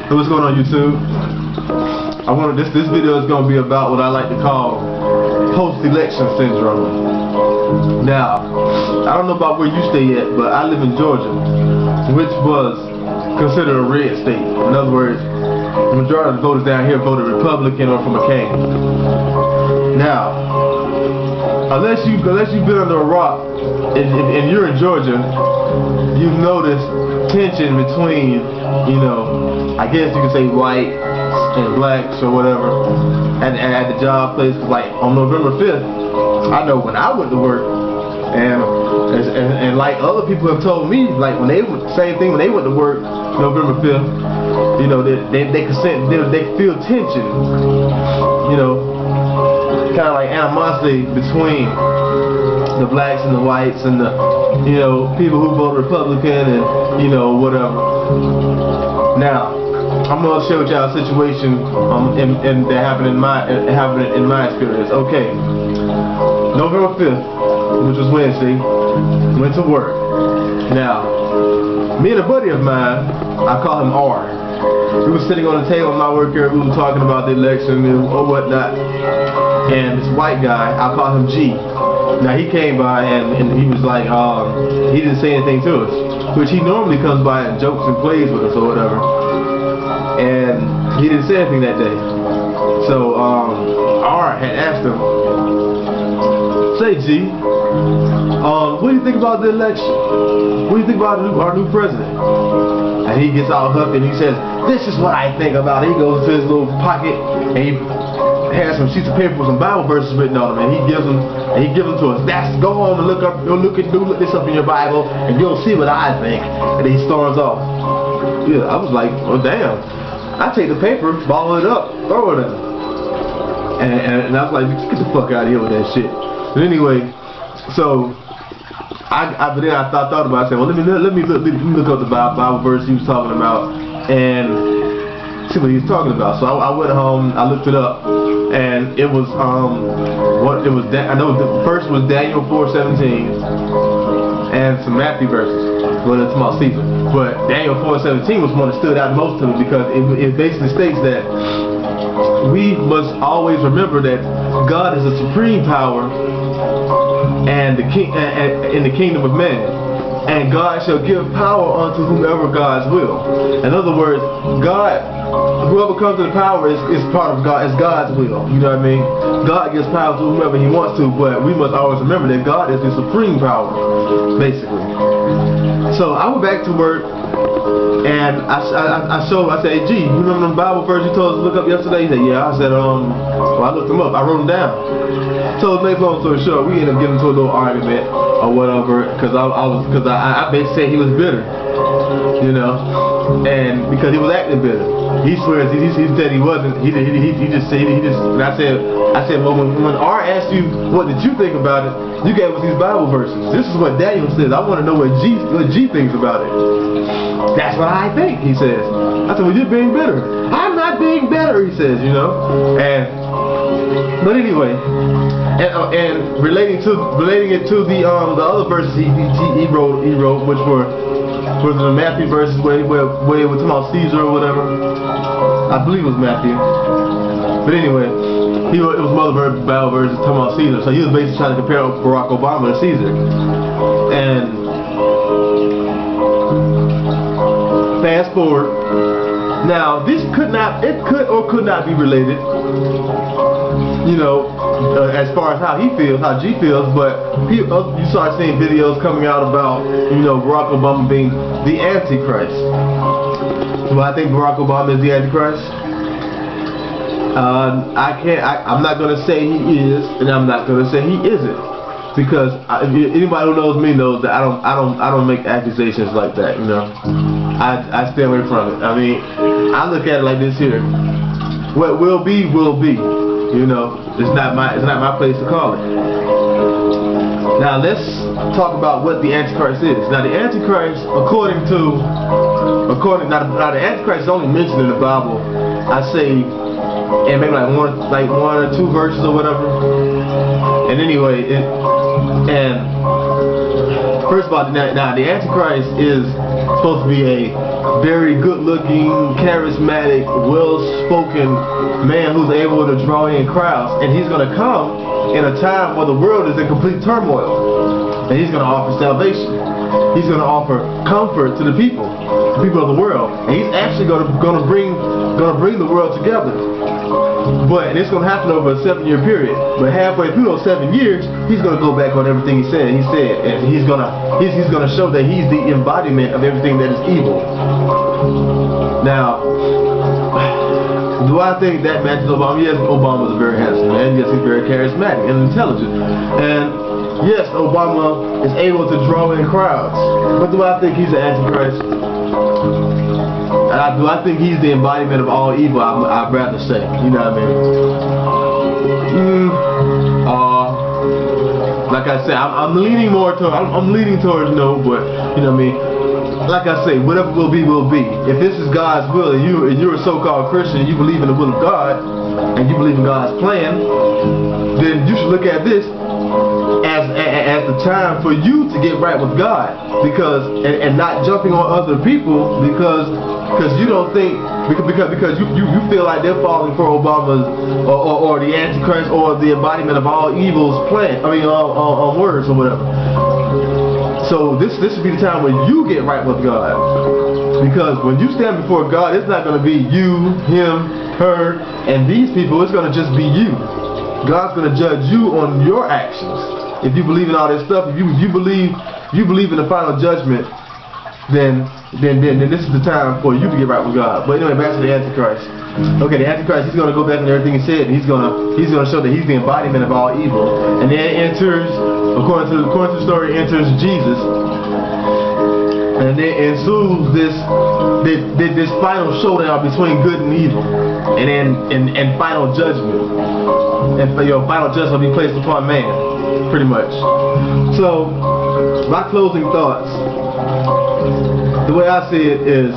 Hey, what's going on, YouTube? This video is gonna be about what I like to call post-election syndrome. Now, I don't know about where you stay at, but I live in Georgia, which was considered a red state. In other words, the majority of the voters down here voted Republican or for McCain. Now, unless you've been under a rock and you're in Georgia, you've noticed tension between, you know, I guess you could say white and blacks or whatever, and at the job place. Like on November 5th, I know when I went to work, and like other people have told me, like when they same thing when they went to work November 5th, you know, they feel tension, you know, kind of like animosity between the blacks and the whites and the, you know, people who vote Republican and, you know, whatever. Now, I'm gonna share with y'all a situation that happened in my experience. Okay, November 5th, which was Wednesday, went to work. Now, me and a buddy of mine, I call him R. We were sitting on the table in my work area. We were talking about the election or whatnot. And this white guy, I call him G. Now he came by and he was like, he didn't say anything to us, which he normally comes by and jokes and plays with us or whatever. And he didn't say anything that day. So R had asked him, say G, what do you think about the election? What do you think about our new president? And he gets all huffy and he says, this is what I think about it. He goes to his little pocket and he has some sheets of paper with some Bible verses written on them, and he gives them to us. Go home and look this up in your Bible, and you'll see what I think. And then he storms off. Yeah, I was like, oh damn. I take the paper, ball it up, throw it at him. And I was like, get the fuck out of here with that shit. But anyway, so but then I thought about it. I said, well, let me look up the Bible verse he was talking about and see what he was talking about. So I went home, I looked it up, and it was I know the first was Daniel 4:17 and some Matthew verses. Well, it's about Caesar, but Daniel 4:17 was one that stood out most to me because it basically states that we must always remember that God is a supreme power and in the kingdom of man, and God shall give power unto whomever God's will. In other words, whoever comes to the power is part of God, is God's will. You know what I mean? God gives power to whomever He wants to, but we must always remember that God is the supreme power, basically. So I went back to work and I said, hey, G, you remember the Bible verse you told us to look up yesterday? He said, yeah. I said, well, I looked them up. I wrote them down. So to make long story short, we ended up getting into a little argument or whatever, because I basically said he was bitter, you know, and because he was acting bitter. He swears he said he wasn't. He just said. And I said, well, when R asked you what did you think about it, you gave us these Bible verses. This is what Daniel says. I want to know what G thinks about it. That's what I think, he says. I said, well, you're being bitter. I'm not being bitter, he says, you know. But anyway, and relating it to the other verses he wrote, which were the Matthew verses where he was talking about Caesar or whatever. I believe it was Matthew. But anyway, it was some other Bible verses talking about Caesar. So he was basically trying to compare Barack Obama to Caesar. And fast forward. Now this could or could not be related, you know, as far as how G feels, but you start seeing videos coming out about, you know, Barack Obama being the Antichrist. Do I think Barack Obama is the Antichrist? I'm not going to say he is, and I'm not going to say he isn't, because anybody who knows me knows that I don't make accusations like that, you know. I stay away from it. I mean, I look at it like this here. What will be, you know. It's not my place to call it. Now let's talk about what the Antichrist is. Now the Antichrist, according to the Antichrist is only mentioned in the Bible, I say, and maybe like one or two verses or whatever. And anyway, first of all, now the Antichrist is supposed to be a very good-looking, charismatic, well-spoken man who's able to draw in crowds. And he's going to come in a time where the world is in complete turmoil. And he's going to offer salvation. He's going to offer comfort to the people of the world. And he's actually going to bring the world together. But and it's going to happen over a 7-year period. But halfway through those 7 years, he's going to go back on everything he said. And he's going to show that he's the embodiment of everything that is evil. Now, do I think that matches Obama? Yes, Obama's a very handsome man. Yes, he's very charismatic and intelligent. And yes, Obama is able to draw in crowds. But do I think he's an antichrist? Do I think he's the embodiment of all evil? I'd rather say. You know what I mean? Like I said, I'm leaning more toward. I'm leaning towards no, but you know what I mean. Like I say, whatever will be, will be. If this is God's will, and you're a so-called Christian, and you believe in the will of God, and you believe in God's plan, then you should look at this as the time for you to get right with God, and not jumping on other people because you don't think because you feel like they're falling for Obama's or the Antichrist or the embodiment of all evil's plan. I mean, on words or whatever. So this should be the time when you get right with God, because when you stand before God, it's not going to be you, him, her, and these people. It's going to just be you. God's going to judge you on your actions. If you believe in all this stuff, if you believe in the final judgment, then this is the time for you to get right with God. But anyway, back to the Antichrist. Okay, the Antichrist, he's going to go back on everything he said, and he's going to show that he's the embodiment of all evil. And then enters, according to the story, enters Jesus. And then ensues this final showdown between good and evil, and final judgment. And final judgment will be placed upon man, pretty much. So, my closing thoughts, the way I see it is,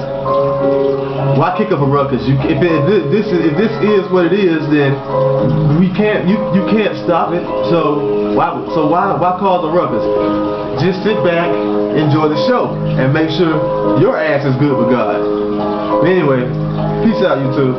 why kick up a ruckus? If this is what it is, then you can't stop it. So why cause a ruckus? Just sit back, enjoy the show, and make sure your ass is good with God. Anyway, peace out, YouTube.